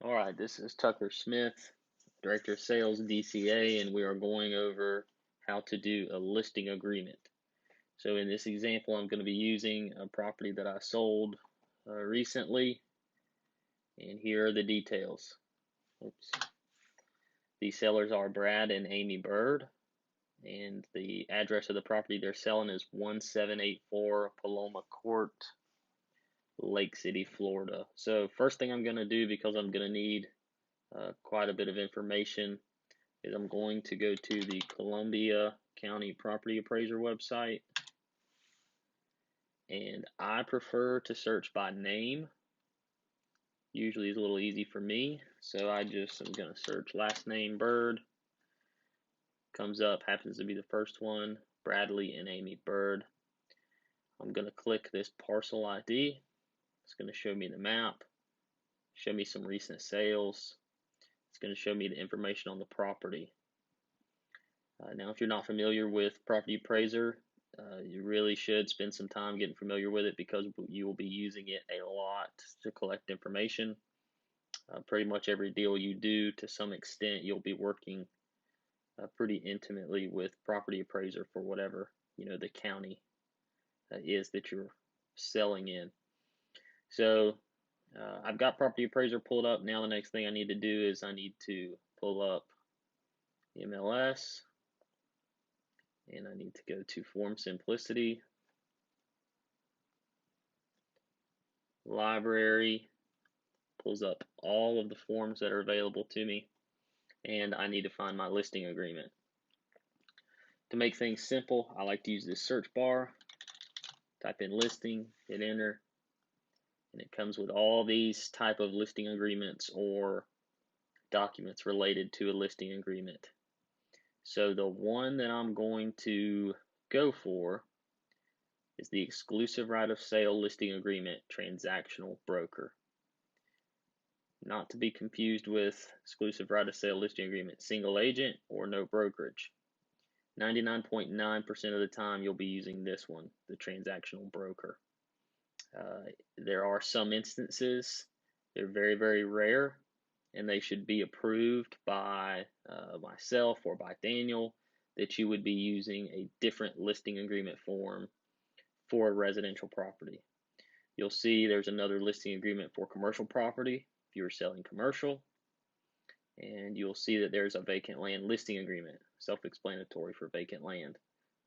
All right, this is Tucker Smith, Director of Sales, DCA, and we are going over how to do a listing agreement. So in this example, I'm going to be using a property that I sold recently, and here are the details. Oops. The sellers are Brad and Amy Bird, and the address of the property they're selling is 1784 Paloma Court, Lake City, Florida. So first thing I'm going to do, because I'm going to need quite a bit of information, is I'm going to go to the Columbia County Property Appraiser website, and I prefer to search by name. Usually it's a little easy for me, so I'm going to search last name Bird. Comes up, happens to be the first one, Bradley and Amy Bird. I'm going to click this parcel ID. It's going to show me the map, show me some recent sales. It's going to show me the information on the property. Now, if you're not familiar with Property Appraiser, you really should spend some time getting familiar with it, because you will be using it a lot to collect information. Pretty much every deal you do, to some extent, you'll be working pretty intimately with Property Appraiser for whatever the county is that you're selling in. So I've got Property Appraiser pulled up. Now the next thing I need to do is I need to pull up MLS, and I need to go to Form Simplicity, Library, pulls up all of the forms that are available to me, and I need to find my listing agreement. To make things simple, I like to use this search bar, type in listing, hit enter, and it comes with all these type of listing agreements or documents related to a listing agreement. So the one that I'm going to go for is the exclusive right of sale listing agreement transactional broker. Not to be confused with exclusive right of sale listing agreement single agent or no brokerage. 99.9% of the time you'll be using this one, the transactional broker. There are some instances, they're very, very rare, and they should be approved by myself or by Daniel, that you would be using a different listing agreement form for a residential property. You'll see there's another listing agreement for commercial property if you are selling commercial, and you'll see that there's a vacant land listing agreement, self-explanatory for vacant land.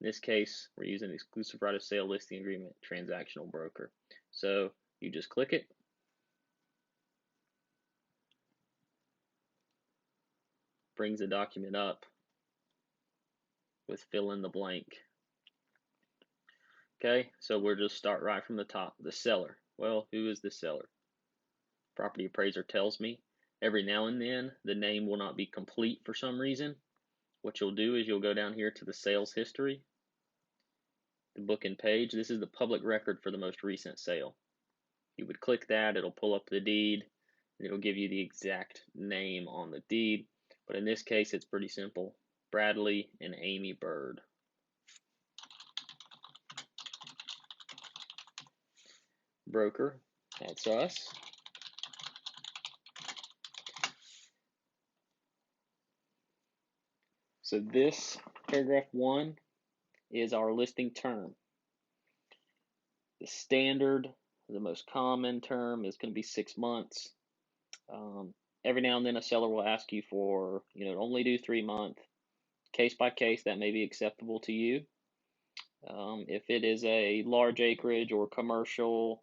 In this case, we're using the exclusive right of sale listing agreement transactional broker. So you just click it, brings the document up with fill in the blank. Okay, so we'll just start right from the top. The seller. Well, who is the seller? Property appraiser tells me. Every now and then the name will not be complete for some reason. What you'll do is you'll go down here to the sales history, the book and page. This is the public record for the most recent sale. You would click that, it'll pull up the deed, and it'll give you the exact name on the deed. But in this case, it's pretty simple. Bradley and Amy Bird. Broker, that's us. So this paragraph 1 is our listing term. The standard, the most common term is going to be 6 months. Every now and then a seller will ask you for, only do 3 months. Case by case, that may be acceptable to you. If it is a large acreage or commercial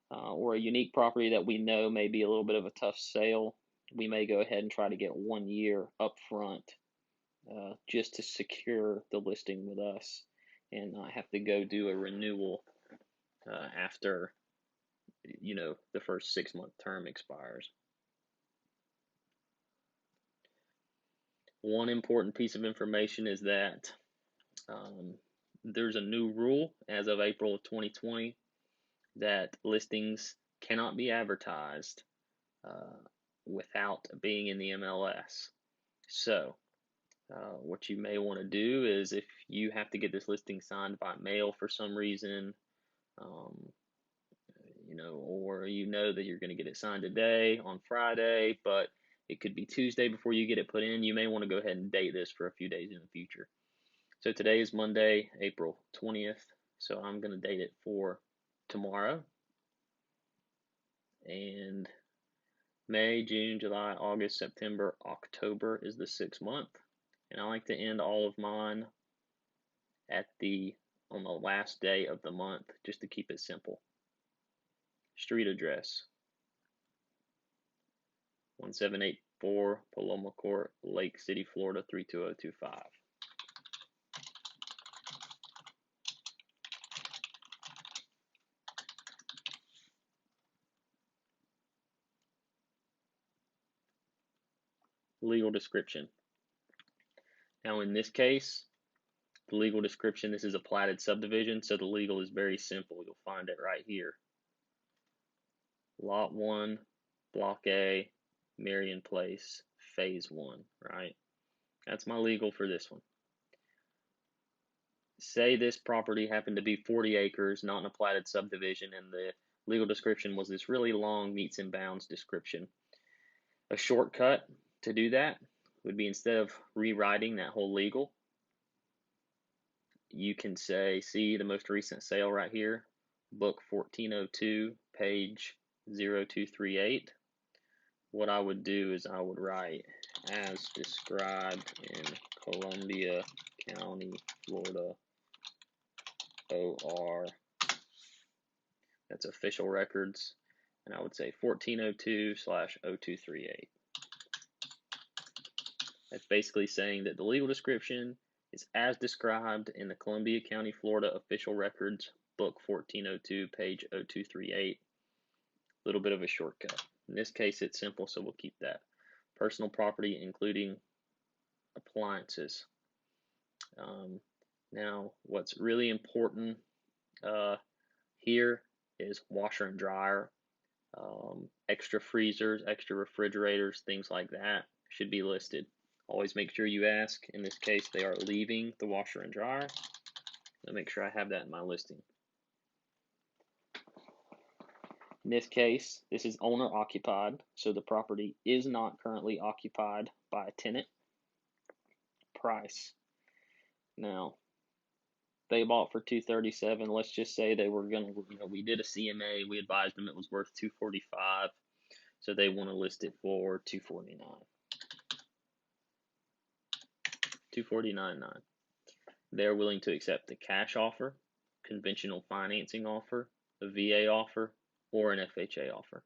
or a unique property that we know may be a little bit of a tough sale, we may go ahead and try to get 1 year up front just to secure the listing with us and not have to go do a renewal after the first 6-month term expires. One important piece of information is that there's a new rule as of April of 2020 that listings cannot be advertised without being in the MLS. So what you may want to do is, if you have to get this listing signed by mail for some reason, or you know that you're going to get it signed today on Friday, but it could be Tuesday before you get it put in. You may want to go ahead and date this for a few days in the future. So today is Monday, April 20th. So I'm going to date it for tomorrow. And May, June, July, August, September, October is the 6th month. And I like to end all of mine on the last day of the month, just to keep it simple. Street address: 1784 Paloma Court, Lake City, Florida 32025. Legal description. Now in this case, the legal description, this is a platted subdivision, so the legal is very simple. You'll find it right here. Lot 1, Block A, Marion Place, Phase 1, right? That's my legal for this one. Say this property happened to be 40 acres, not in a platted subdivision, and the legal description was this really long meets and bounds description. A shortcut to do that would be, instead of rewriting that whole legal, you can say, see the most recent sale right here, book 1402, page 0238. What I would do is I would write, as described in Columbia County, Florida, OR, that's official records, and I would say 1402/0238. That's basically saying that the legal description is as described in the Columbia County, Florida official records, book 1402, page 0238. A little bit of a shortcut. In this case, it's simple, so we'll keep that. Personal property, including appliances. Now, what's really important here is washer and dryer, extra freezers, extra refrigerators, things like that should be listed. Always make sure you ask. In this case, they are leaving the washer and dryer. I'll make sure I have that in my listing. In this case, this is owner occupied, so the property is not currently occupied by a tenant. Price. Now, they bought for $237. Let's just say they were gonna, we did a CMA. We advised them it was worth $245, so they want to list it for $249. $249.9. They're willing to accept a cash offer, conventional financing offer, a VA offer, or an FHA offer.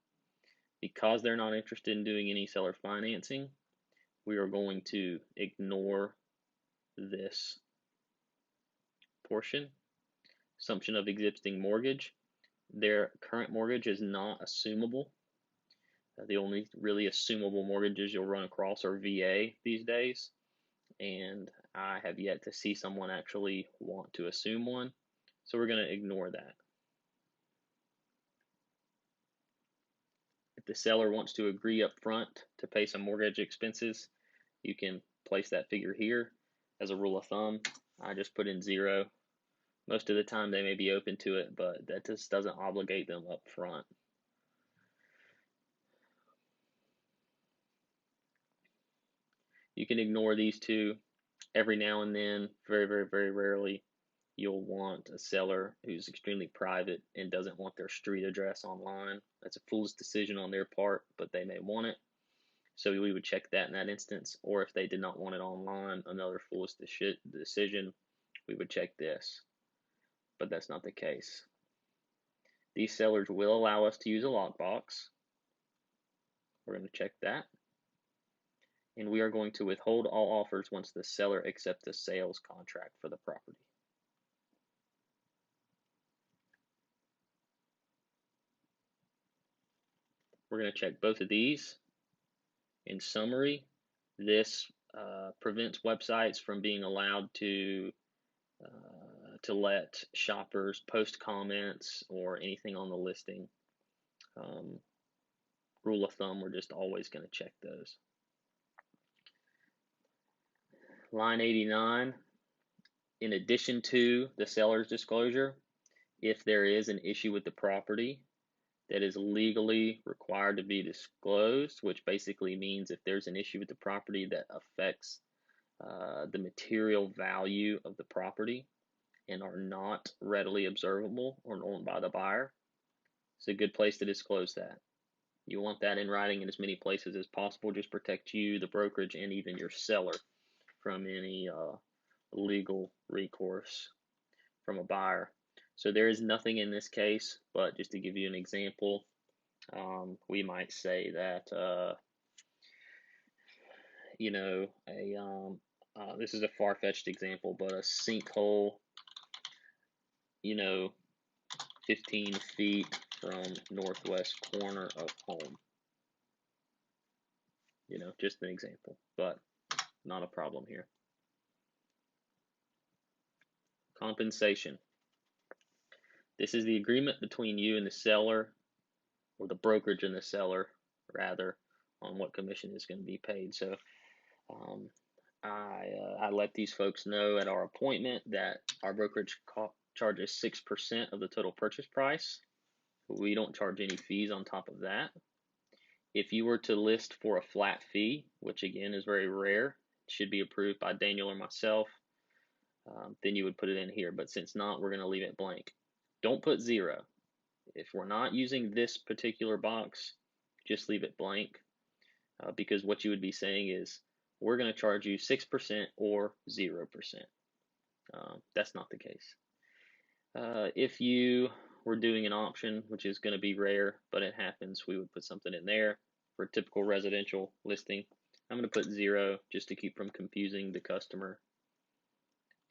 Because they're not interested in doing any seller financing, we are going to ignore this portion. Assumption of existing mortgage. Their current mortgage is not assumable. The only really assumable mortgages you'll run across are VA these days, and I have yet to see someone actually want to assume one, so we're going to ignore that. If the seller wants to agree up front to pay some mortgage expenses, you can place that figure here. As a rule of thumb, I just put in 0. Most of the time they may be open to it, but that just doesn't obligate them up front. You can ignore these two. Every now and then, very, very, very rarely, you'll want a seller who's extremely private and doesn't want their street address online. That's a foolish decision on their part, but they may want it. So we would check that in that instance. Or if they did not want it online, another foolish decision, we would check this. But that's not the case. These sellers will allow us to use a lockbox. We're going to check that. And we are going to withhold all offers once the seller accepts a sales contract for the property. We're going to check both of these. In summary, this prevents websites from being allowed to let shoppers post comments or anything on the listing. Rule of thumb, we're just always going to check those. Line 89, in addition to the seller's disclosure, if there is an issue with the property, that is legally required to be disclosed, which basically means if there's an issue with the property that affects the material value of the property and are not readily observable or known by the buyer, it's a good place to disclose that. You want that in writing in as many places as possible. Just protect you, the brokerage, and even your seller from any legal recourse from a buyer. So there is nothing in this case, but just to give you an example, we might say that you know, this is a far-fetched example, but a sinkhole, you know, 15 feet from northwest corner of home. You know, just an example, but not a problem here. Compensation. This is the agreement between you and the seller, or the brokerage and the seller, rather, on what commission is going to be paid. So I let these folks know at our appointment that our brokerage charges 6% of the total purchase price. We don't charge any fees on top of that. If you were to list for a flat fee, which again is very rare, should be approved by Daniel or myself, then you would put it in here. But since not, we're going to leave it blank. Don't put 0. If we're not using this particular box, just leave it blank, because what you would be saying is, we're going to charge you 6% or 0%. That's not the case. If you were doing an option, which is going to be rare, but it happens, we would put something in there. For a typical residential listing, I'm going to put 0 just to keep from confusing the customer.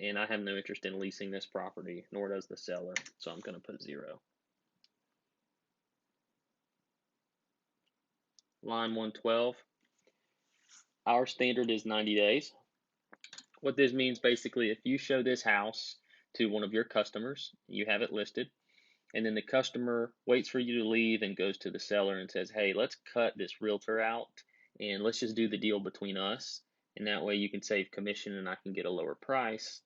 And I have no interest in leasing this property, nor does the seller, so I'm going to put 0. Line 112, our standard is 90 days. What this means basically, if you show this house to one of your customers, you have it listed, and then the customer waits for you to leave and goes to the seller and says, hey, let's cut this realtor out and let's just do the deal between us, and that way you can save commission and I can get a lower price.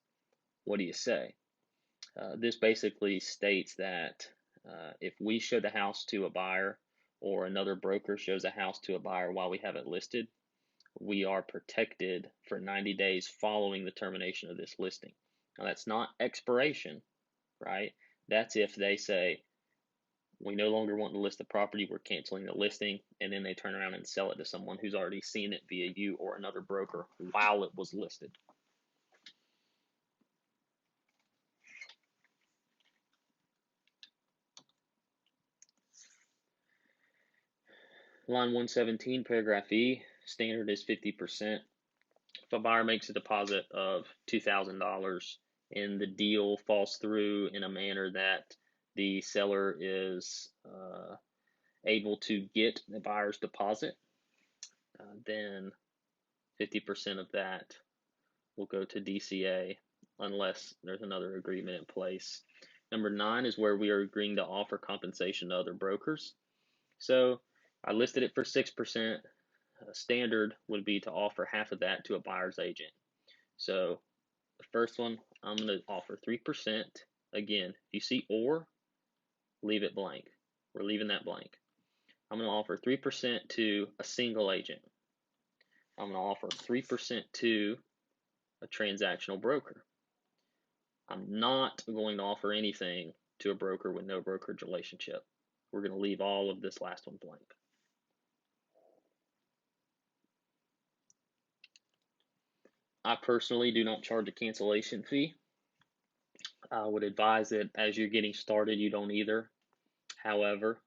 What do you say? This basically states that if we show the house to a buyer, or another broker shows a house to a buyer while we have it listed, we are protected for 90 days following the termination of this listing. Now, that's not expiration, right? That's if they say, we no longer want to list the property, we're canceling the listing, and then they turn around and sell it to someone who's already seen it via you or another broker while it was listed. Line 117, paragraph E, standard is 50%. If a buyer makes a deposit of $2,000 and the deal falls through in a manner that the seller is able to get the buyer's deposit, then 50% of that will go to DCA unless there's another agreement in place. Number 9 is where we are agreeing to offer compensation to other brokers. So I listed it for 6%. Standard would be to offer half of that to a buyer's agent. So the first one, I'm going to offer 3%. Again, if you see or, leave it blank. We're leaving that blank. I'm going to offer 3% to a single agent. I'm going to offer 3% to a transactional broker. I'm not going to offer anything to a broker with no brokerage relationship. We're going to leave all of this last one blank. I personally do not charge a cancellation fee. I would advise that as you're getting started, you don't either. However,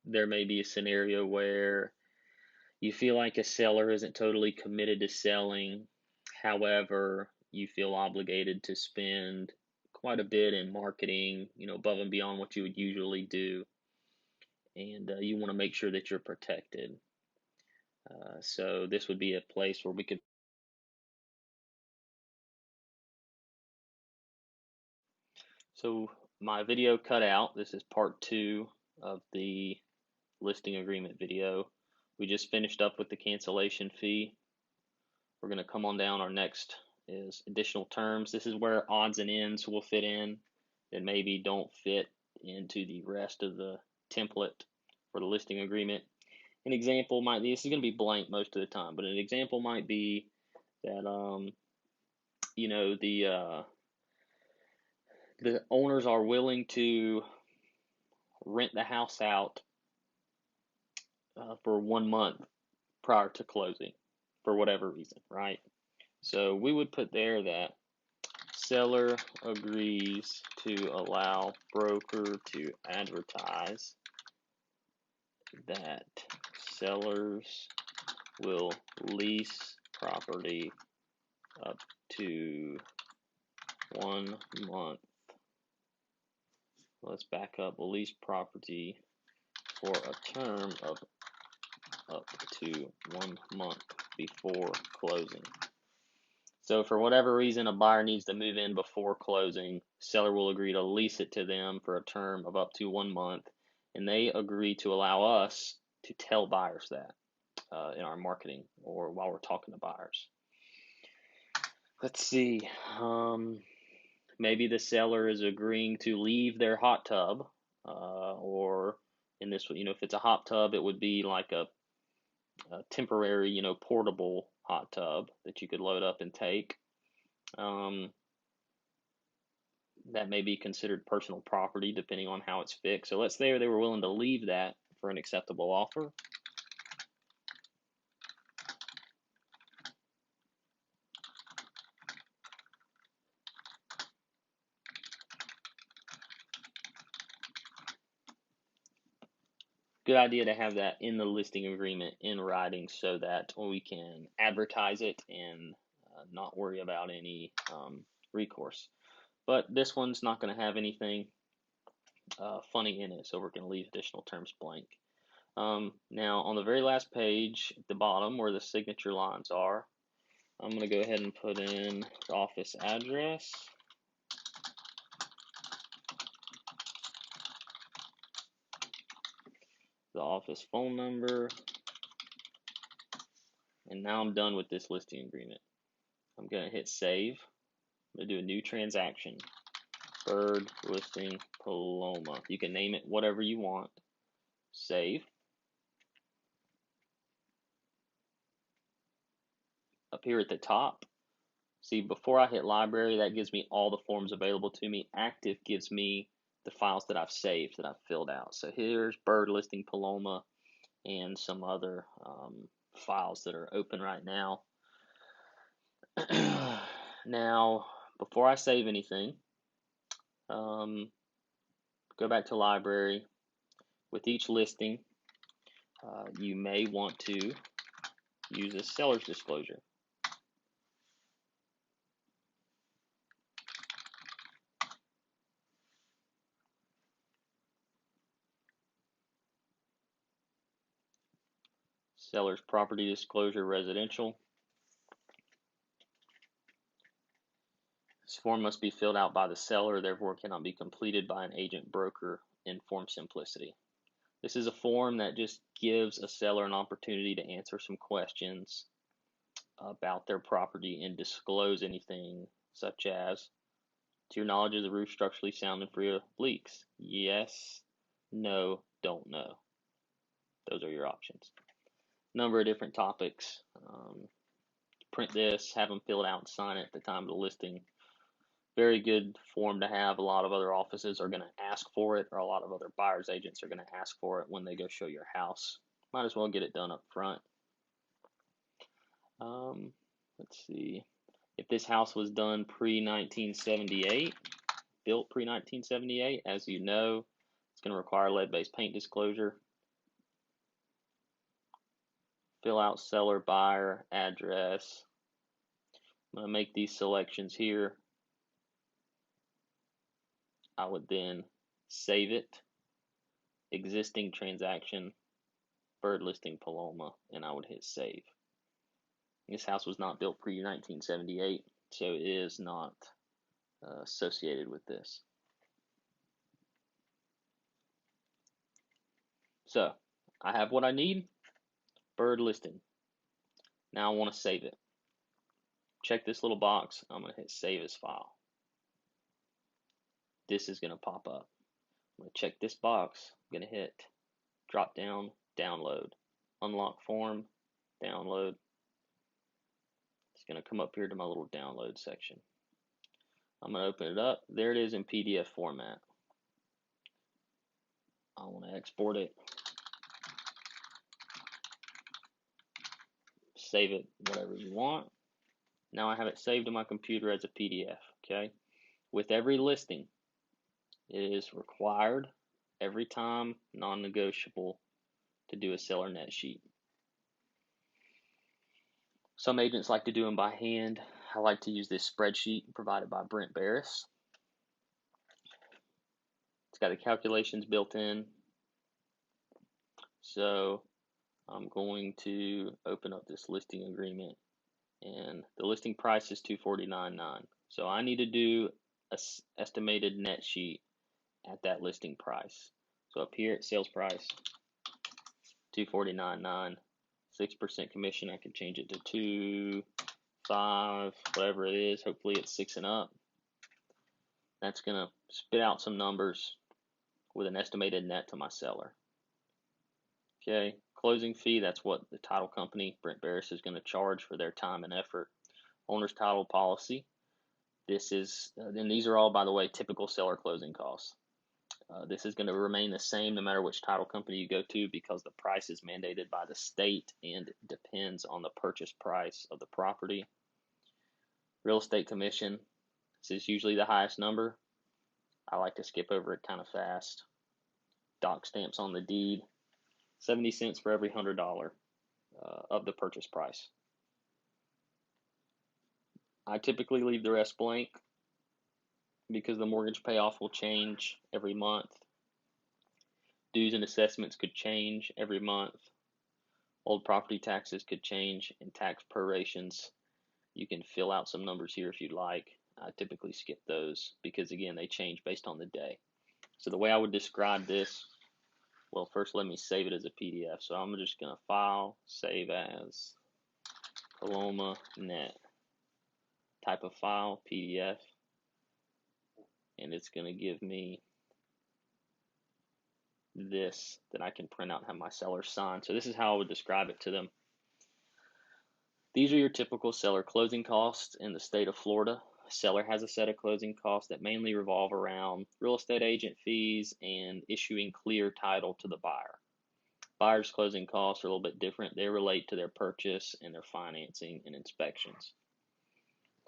there may be a scenario where you feel like a seller isn't totally committed to selling. However, you feel obligated to spend quite a bit in marketing, above and beyond what you would usually do. And you want to make sure that you're protected. So this would be a place where we could. So my video cut out. This is part 2 of the listing agreement video. We just finished up with the cancellation fee. We're going to come on down. Our next is additional terms. This is where odds and ends will fit in that maybe don't fit into the rest of the template for the listing agreement. An example might be, this is going to be blank most of the time, but an example might be that you know, the owners are willing to rent the house out for 1 month prior to closing for whatever reason, right? So we would put there that seller agrees to allow broker to advertise that sellers will lease property up to 1 month. Let's back up. Will lease property for a term of up to 1 month before closing. So for whatever reason, a buyer needs to move in before closing, seller will agree to lease it to them for a term of up to 1 month, and they agree to allow us to tell buyers that in our marketing or while we're talking to buyers. Let's see. Maybe the seller is agreeing to leave their hot tub, or in this, you know, if it's a hot tub, it would be like a temporary, you know, portable hot tub that you could load up and take. That may be considered personal property depending on how it's fixed. So let's say they were willing to leave that for an acceptable offer. Good idea to have that in the listing agreement in writing so that we can advertise it and not worry about any recourse. But this one's not going to have anything funny in it, so we're going to leave additional terms blank. Now, on the very last page at the bottom where the signature lines are, I'm going to go ahead and put in the office address. The office phone number, and now I'm done with this listing agreement. I'm going to hit save. I'm going to do a new transaction. Bird listing Paloma. You can name it whatever you want. Save. Up here at the top, see, before I hit library, that gives me all the forms available to me. Active gives me the files that I've saved, that I've filled out. So here's Bird listing Paloma and some other files that are open right now. Now, before I save anything, go back to library. With each listing, you may want to use a seller's disclosure. Seller's property disclosure residential. This form must be filled out by the seller, therefore cannot be completed by an agent broker in Form Simplicity. This is a form that just gives a seller an opportunity to answer some questions about their property and disclose anything such as, to your knowledge, is the roof structurally sound and free of leaks? Yes, no, don't know. Those are your options. Number of different topics. Print this, have them fill it out and sign it at the time of the listing. Very good form to have. A lot of other offices are going to ask for it, or a lot of other buyer's agents are going to ask for it when they go show your house. Might as well get it done up front. Let's see. If this house was done pre-1978, built pre-1978, as you know, it's going to require lead-based paint disclosure. Fill out seller, buyer, address. I'm going to make these selections here. I would then save it, existing transaction, Bird listing Paloma, and I would hit save. This house was not built pre-1978, so it is not associated with this. So I have what I need, Bird listing. Now I want to save it. Check this little box. I'm going to hit save as file. This is going to pop up. I'm going to check this box. I'm going to hit drop down, download, unlock form, download. It's going to come up here to my little download section. I'm going to open it up. There it is in PDF format. I want to export it, save it, whatever you want. Now I have it saved to my computer as a PDF, okay? With every listing, it is required every time, non-negotiable, to do a seller net sheet. Some agents like to do them by hand. I like to use this spreadsheet provided by Brent Barris. It's got the calculations built in. So I'm going to open up this listing agreement, and the listing price is $249.9. So I need to do a estimated net sheet at that listing price. So up here at sales price, $249.9, 6% commission. I can change it to 2, 5, whatever it is. Hopefully it's 6 and up. That's gonna spit out some numbers with an estimated net to my seller. Okay, closing fee, that's what the title company, Brent Barris, is going to charge for their time and effort. Owner's title policy. This is, and these are all, by the way, typical seller closing costs. This is going to remain the same no matter which title company you go to, because the price is mandated by the state and depends on the purchase price of the property. Real estate commission. This is usually the highest number. I like to skip over it kind of fast. Doc stamps on the deed. 70 cents for every $100 of the purchase price. I typically leave the rest blank because the mortgage payoff will change every month. Dues and assessments could change every month. Old property taxes could change, and tax prorations. You can fill out some numbers here if you'd like. I typically skip those because, again, they change based on the day. So the way I would describe this, well, first let me save it as a PDF. So I'm just going to file, save as, Paloma Net, type of file, PDF, and it's going to give me this that I can print out and have my seller sign. So this is how I would describe it to them. These are your typical seller closing costs in the state of Florida. A seller has a set of closing costs that mainly revolve around real estate agent fees and issuing clear title to the buyer. Buyer's closing costs are a little bit different. They relate to their purchase and their financing and inspections.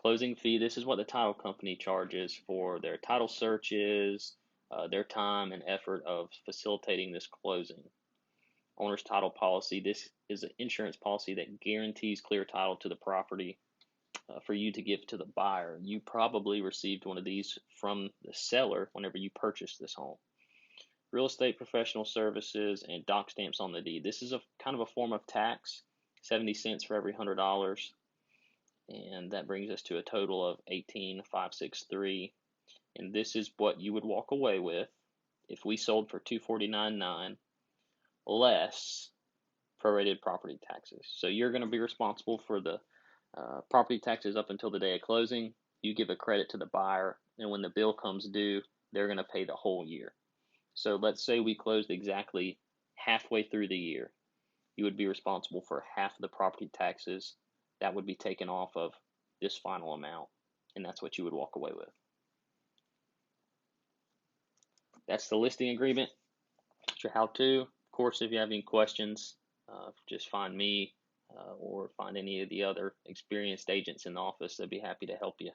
Closing fee, this is what the title company charges for their title searches, their time and effort of facilitating this closing. Owner's title policy, this is an insurance policy that guarantees clear title to the property for you to give to the buyer. You probably received one of these from the seller whenever you purchased this home. Real estate professional services and doc stamps on the deed. This is a kind of a form of tax, 70 cents for every $100. And that brings us to a total of $18,563. And this is what you would walk away with if we sold for $249.9 less prorated property taxes. So you're going to be responsible for the property taxes up until the day of closing. You give a credit to the buyer, and when the bill comes due, they're going to pay the whole year. So let's say we closed exactly halfway through the year. You would be responsible for half of the property taxes. That would be taken off of this final amount, and that's what you would walk away with. That's the listing agreement. That's your how-to. Of course, if you have any questions, just find me or find any of the other experienced agents in the office. They'd be happy to help you.